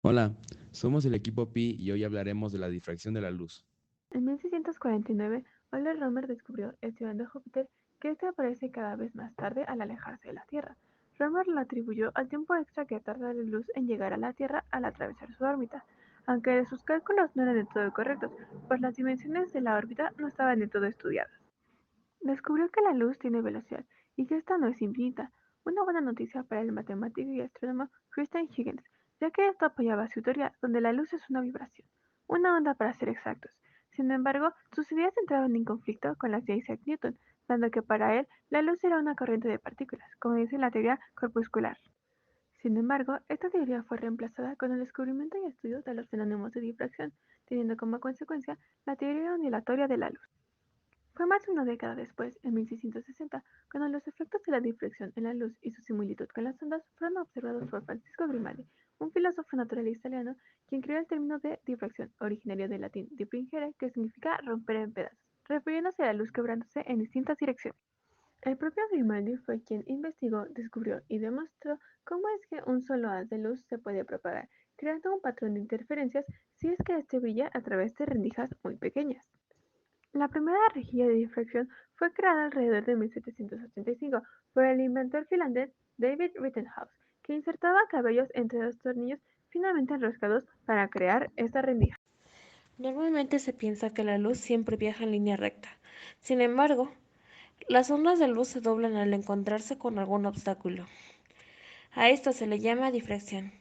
Hola, somos el equipo Pi y hoy hablaremos de la difracción de la luz. En 1649, Euler Roemer descubrió, estudiando Júpiter, que este aparece cada vez más tarde al alejarse de la Tierra. Roemer lo atribuyó al tiempo extra que tarda la luz en llegar a la Tierra al atravesar su órbita, aunque sus cálculos no eran del todo correctos, pues las dimensiones de la órbita no estaban del todo estudiadas. Descubrió que la luz tiene velocidad y que esta no es infinita, una buena noticia para el matemático y astrónomo Christian Huygens, ya que esto apoyaba su teoría donde la luz es una vibración, una onda para ser exactos. Sin embargo, sus ideas entraban en conflicto con las de Isaac Newton, dando que para él la luz era una corriente de partículas, como dice la teoría corpuscular. Sin embargo, esta teoría fue reemplazada con el descubrimiento y estudio de los fenómenos de difracción, teniendo como consecuencia la teoría ondulatoria de la luz. Fue más de una década después, en 1660, cuando los efectos de la difracción en la luz y su similitud con las ondas fueron observados por Francisco Grimaldi, un filósofo naturalista italiano, quien creó el término de difracción, originario del latín diffringere, que significa romper en pedazos, refiriéndose a la luz quebrándose en distintas direcciones. El propio Grimaldi fue quien investigó, descubrió y demostró cómo es que un solo haz de luz se puede propagar, creando un patrón de interferencias si es que éste brilla a través de rendijas muy pequeñas. La primera rejilla de difracción fue creada alrededor de 1785 por el inventor finlandés David Rittenhouse, que insertaba cabellos entre dos tornillos finamente enroscados para crear esta rendija. Normalmente se piensa que la luz siempre viaja en línea recta. Sin embargo, las ondas de luz se doblan al encontrarse con algún obstáculo. A esto se le llama difracción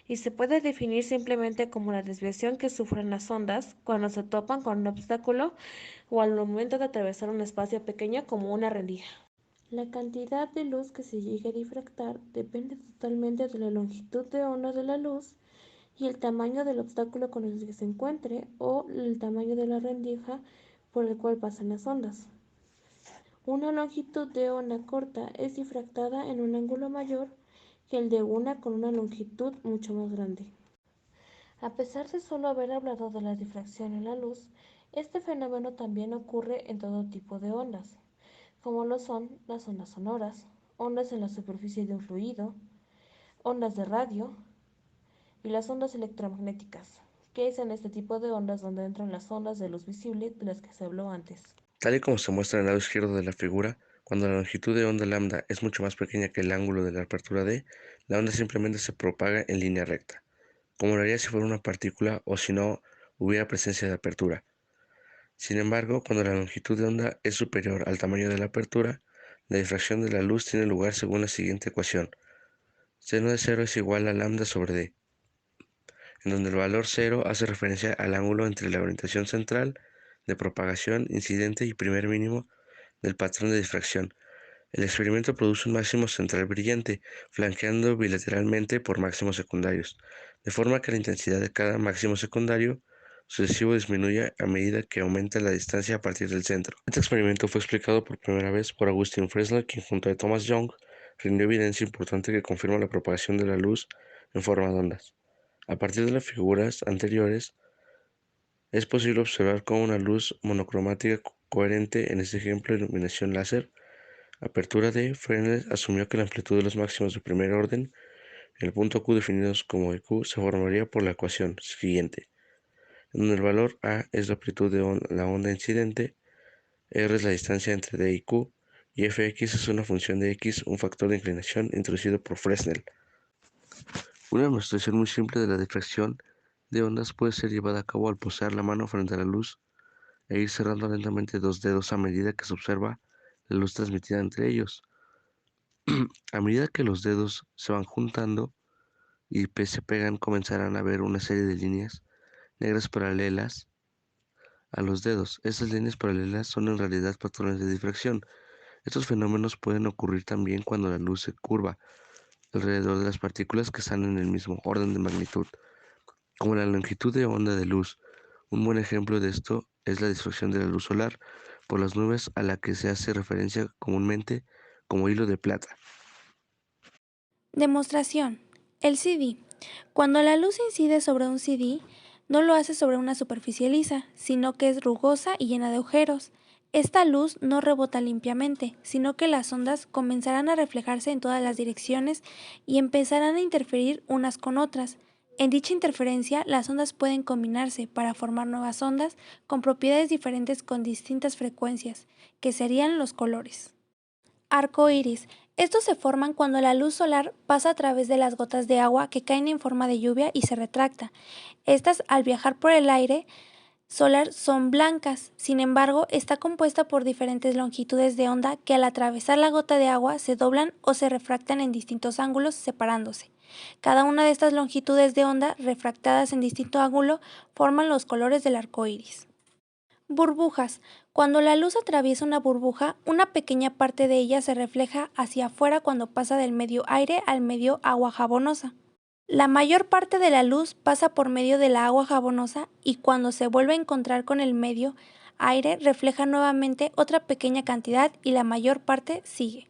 y se puede definir simplemente como la desviación que sufren las ondas cuando se topan con un obstáculo o al momento de atravesar un espacio pequeño como una rendija. La cantidad de luz que se llegue a difractar depende totalmente de la longitud de onda de la luz y el tamaño del obstáculo con el que se encuentre o el tamaño de la rendija por el cual pasan las ondas. Una longitud de onda corta es difractada en un ángulo mayor que el de una con una longitud mucho más grande. A pesar de solo haber hablado de la difracción en la luz, este fenómeno también ocurre en todo tipo de ondas, como lo son las ondas sonoras, ondas en la superficie de un fluido, ondas de radio, y las ondas electromagnéticas, que es en este tipo de ondas donde entran las ondas de luz visible de las que se habló antes. Tal y como se muestra en el lado izquierdo de la figura, cuando la longitud de onda lambda es mucho más pequeña que el ángulo de la apertura D, la onda simplemente se propaga en línea recta, como lo haría si fuera una partícula o si no hubiera presencia de apertura. Sin embargo, cuando la longitud de onda es superior al tamaño de la apertura, la difracción de la luz tiene lugar según la siguiente ecuación. Seno de cero es igual a lambda sobre D, en donde el valor cero hace referencia al ángulo entre la orientación central de propagación incidente y primer mínimo del patrón de difracción. El experimento produce un máximo central brillante, flanqueando bilateralmente por máximos secundarios, de forma que la intensidad de cada máximo secundario sucesivo disminuye a medida que aumenta la distancia a partir del centro. Este experimento fue explicado por primera vez por Augustin Fresnel, quien junto a Thomas Young rindió evidencia importante que confirma la propagación de la luz en forma de ondas. A partir de las figuras anteriores, es posible observar cómo una luz monocromática coherente, en este ejemplo iluminación láser, apertura de Fresnel asumió que la amplitud de los máximos de primer orden, el punto Q definidos como EQ, se formaría por la ecuación siguiente, en donde el valor A es la amplitud de la onda incidente, R es la distancia entre D y Q, y Fx es una función de X, un factor de inclinación introducido por Fresnel. Una demostración muy simple de la difracción de ondas puede ser llevada a cabo al posar la mano frente a la luz e ir cerrando lentamente dos dedos a medida que se observa la luz transmitida entre ellos. A medida que los dedos se van juntando y se pegan, comenzarán a ver una serie de líneas negras paralelas a los dedos. Estas líneas paralelas son en realidad patrones de difracción. Estos fenómenos pueden ocurrir también cuando la luz se curva alrededor de las partículas que están en el mismo orden de magnitud, como la longitud de onda de luz. Un buen ejemplo de esto es la difracción de la luz solar por las nubes, a la que se hace referencia comúnmente como hilo de plata. Demostración. El CD. Cuando la luz incide sobre un CD, no lo hace sobre una superficie lisa, sino que es rugosa y llena de agujeros. Esta luz no rebota limpiamente, sino que las ondas comenzarán a reflejarse en todas las direcciones y empezarán a interferir unas con otras. En dicha interferencia, las ondas pueden combinarse para formar nuevas ondas con propiedades diferentes con distintas frecuencias, que serían los colores. Arco iris. Estos se forman cuando la luz solar pasa a través de las gotas de agua que caen en forma de lluvia y se retracta. Estas, al viajar por el aire solar, son blancas. Sin embargo, está compuesta por diferentes longitudes de onda que al atravesar la gota de agua se doblan o se refractan en distintos ángulos, separándose. Cada una de estas longitudes de onda refractadas en distinto ángulo forman los colores del arco iris. Burbujas. Cuando la luz atraviesa una burbuja, una pequeña parte de ella se refleja hacia afuera cuando pasa del medio aire al medio agua jabonosa. La mayor parte de la luz pasa por medio de la agua jabonosa y cuando se vuelve a encontrar con el medio aire refleja nuevamente otra pequeña cantidad y la mayor parte sigue.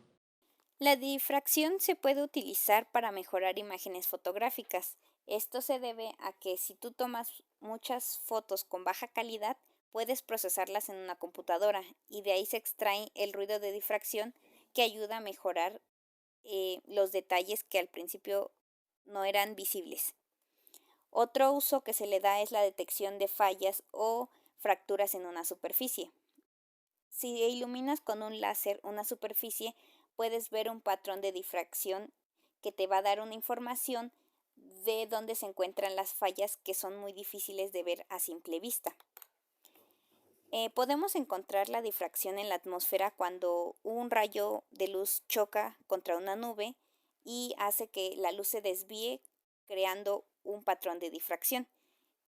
La difracción se puede utilizar para mejorar imágenes fotográficas. Esto se debe a que si tú tomas muchas fotos con baja calidad, puedes procesarlas en una computadora y de ahí se extrae el ruido de difracción que ayuda a mejorar los detalles que al principio no eran visibles. Otro uso que se le da es la detección de fallas o fracturas en una superficie. Si iluminas con un láser una superficie, puedes ver un patrón de difracción que te va a dar una información de dónde se encuentran las fallas que son muy difíciles de ver a simple vista. Podemos encontrar la difracción en la atmósfera cuando un rayo de luz choca contra una nube y hace que la luz se desvíe creando un patrón de difracción.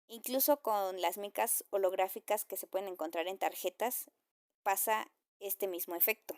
Incluso con las micas holográficas que se pueden encontrar en tarjetas pasa este mismo efecto.